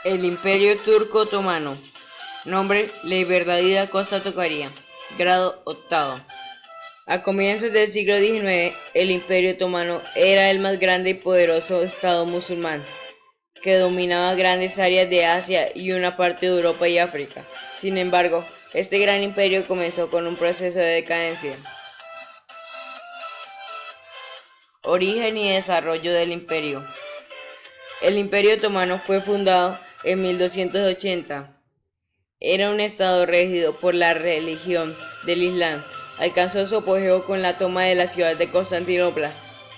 El Imperio Turco Otomano. Nombre: Leiberdadida Costa Tocaría. Grado octavo. A comienzos del siglo XIX, el Imperio Otomano era el más grande y poderoso estado musulmán, que dominaba grandes áreas de Asia y una parte de Europa y África. Sin embargo, este gran imperio comenzó con un proceso de decadencia. Origen y desarrollo del imperio. El Imperio Otomano fue fundado en 1280. Era un estado regido por la religión del Islam. Alcanzó su apogeo con la toma de la ciudad de Constantinopla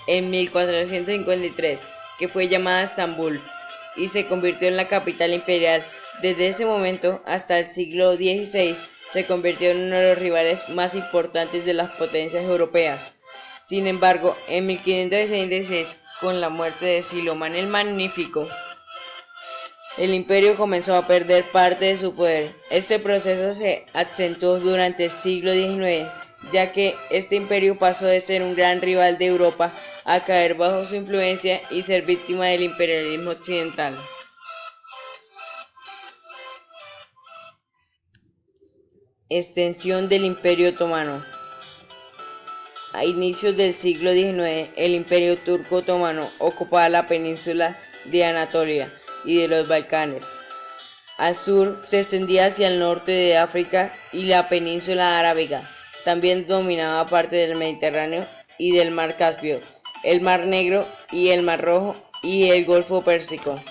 en 1453, que fue llamada Estambul, y se convirtió en la capital imperial. Desde ese momento hasta el siglo XVI se convirtió en uno de los rivales más importantes de las potencias europeas. Sin embargo, en 1566, con la muerte de Silomán el Magnífico, el imperio comenzó a perder parte de su poder. Este proceso se acentuó durante el siglo XIX, ya que este imperio pasó de ser un gran rival de Europa a caer bajo su influencia y ser víctima del imperialismo occidental. Extensión del Imperio Otomano. A inicios del siglo XIX, el Imperio Turco Otomano ocupaba la península de Anatolia y de los Balcanes. Al sur se extendía hacia el norte de África y la península arábiga. También dominaba parte del Mediterráneo y del Mar Caspio, el Mar Negro y el Mar Rojo y el Golfo Pérsico.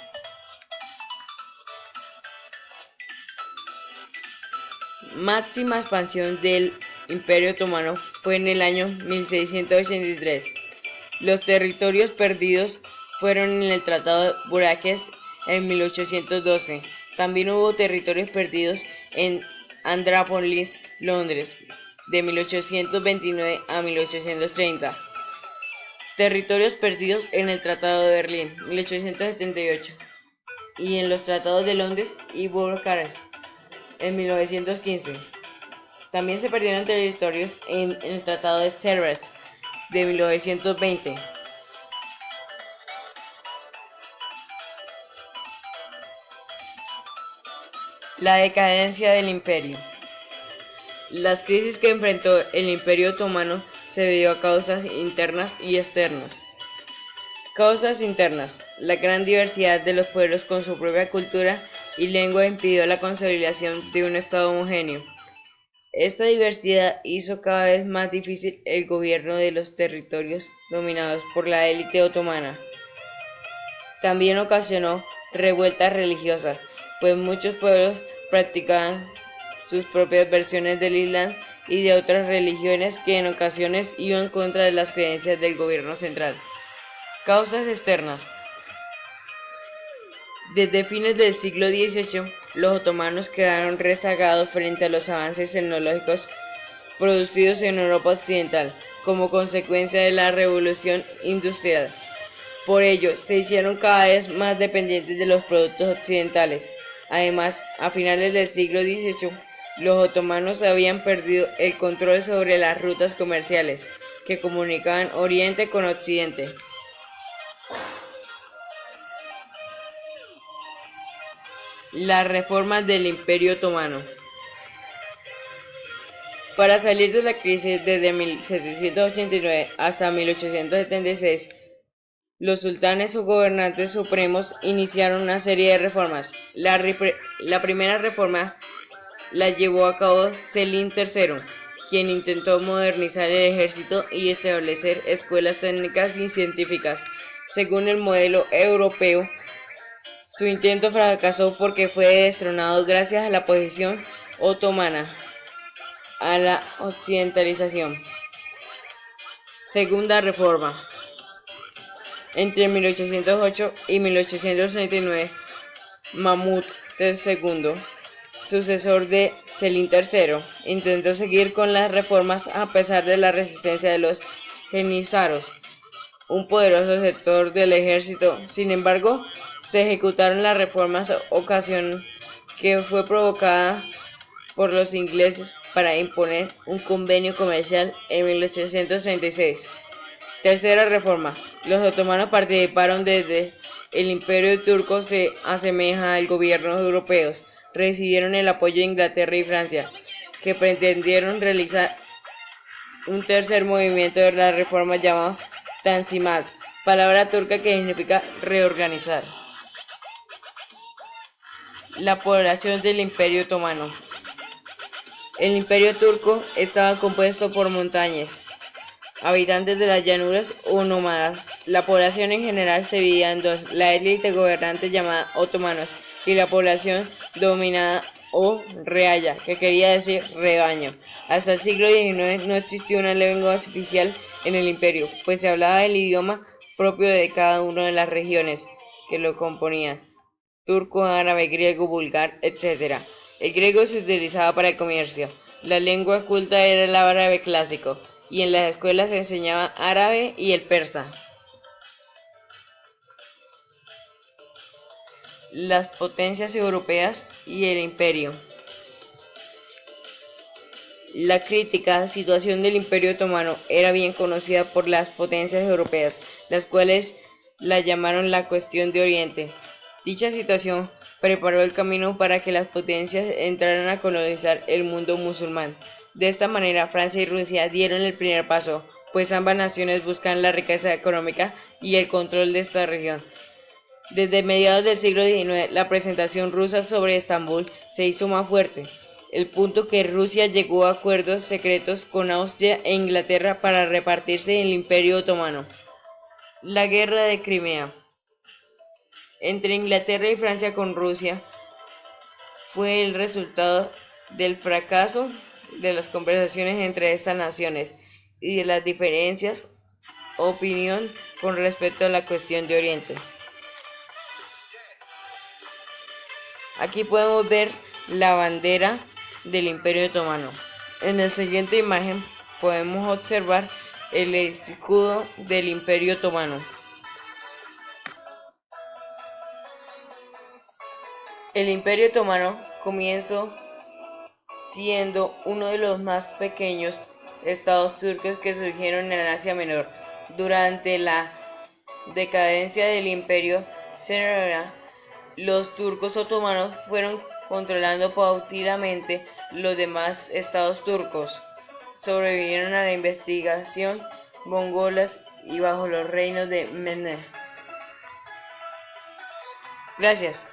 Máxima expansión del Imperio Otomano fue en el año 1683. Los territorios perdidos fueron en el Tratado de Bucarest en 1812. También hubo territorios perdidos en Andrópolis, Londres, de 1829 a 1830. Territorios perdidos en el Tratado de Berlín, 1878. Y en los tratados de Londres y Bucarest, en 1915. También se perdieron territorios en el Tratado de Sèvres, de 1920. La decadencia del imperio. Las crisis que enfrentó el Imperio Otomano se debió a causas internas y externas. Causas internas. La gran diversidad de los pueblos con su propia cultura y lengua impidió la consolidación de un estado homogéneo. Esta diversidad hizo cada vez más difícil el gobierno de los territorios dominados por la élite otomana. También ocasionó revueltas religiosas, pues muchos pueblos practicaban sus propias versiones del Islam y de otras religiones que en ocasiones iban contra de las creencias del gobierno central. Causas externas. Desde fines del siglo XVIII, los otomanos quedaron rezagados frente a los avances tecnológicos producidos en Europa occidental como consecuencia de la revolución industrial. Por ello, se hicieron cada vez más dependientes de los productos occidentales. Además, a finales del siglo XVIII, los otomanos habían perdido el control sobre las rutas comerciales que comunicaban Oriente con Occidente. Las reformas del Imperio Otomano. Para salir de la crisis desde 1789 hasta 1876, los sultanes o gobernantes supremos iniciaron una serie de reformas. La primera reforma la llevó a cabo Selim III, quien intentó modernizar el ejército y establecer escuelas técnicas y científicas según el modelo europeo. Su intento fracasó porque fue destronado gracias a la posición otomana a la occidentalización. Segunda reforma. Entre 1808 y 1839, Mahmud II, sucesor de Selim III, intentó seguir con las reformas a pesar de la resistencia de los jenízaros, un poderoso sector del ejército. Sin embargo, se ejecutaron las reformas, ocasión que fue provocada por los ingleses para imponer un convenio comercial en 1836. Tercera reforma. Los otomanos participaron desde El imperio turco se asemeja al gobierno europeos. Recibieron el apoyo de Inglaterra y Francia, que pretendieron realizar un tercer movimiento de la reforma llamado Tanzimat, palabra turca que significa reorganizar. La población del Imperio Otomano. El Imperio turco estaba compuesto por montañas, habitantes de las llanuras o nómadas. La población en general se dividía en dos: la élite gobernante llamada otomanos y la población dominada o realla, que quería decir rebaño. Hasta el siglo XIX no existió una lengua oficial en el imperio, pues se hablaba el idioma propio de cada una de las regiones que lo componían: turco, árabe, griego, vulgar, etc. El griego se utilizaba para el comercio. La lengua culta era el árabe clásico, y en las escuelas se enseñaba árabe y el persa. Las potencias europeas y el imperio. La crítica situación del Imperio Otomano era bien conocida por las potencias europeas, las cuales la llamaron la cuestión de Oriente. Dicha situación preparó el camino para que las potencias entraran a colonizar el mundo musulmán. De esta manera, Francia y Rusia dieron el primer paso, pues ambas naciones buscan la riqueza económica y el control de esta región. Desde mediados del siglo XIX, la presentación rusa sobre Estambul se hizo más fuerte, el punto que Rusia llegó a acuerdos secretos con Austria e Inglaterra para repartirse el Imperio Otomano. La Guerra de Crimea. Entre Inglaterra y Francia con Rusia fue el resultado del fracaso de las conversaciones entre estas naciones y de las diferencias de opinión con respecto a la cuestión de Oriente. Aquí podemos ver la bandera del Imperio Otomano. En la siguiente imagen podemos observar el escudo del Imperio Otomano. El Imperio Otomano comenzó siendo uno de los más pequeños estados turcos que surgieron en Asia Menor. Durante la decadencia del Imperio Sasánida, los turcos otomanos fueron controlando paulatinamente los demás estados turcos. Sobrevivieron a la investigación mongolas y bajo los reinos de Mehmed. Gracias.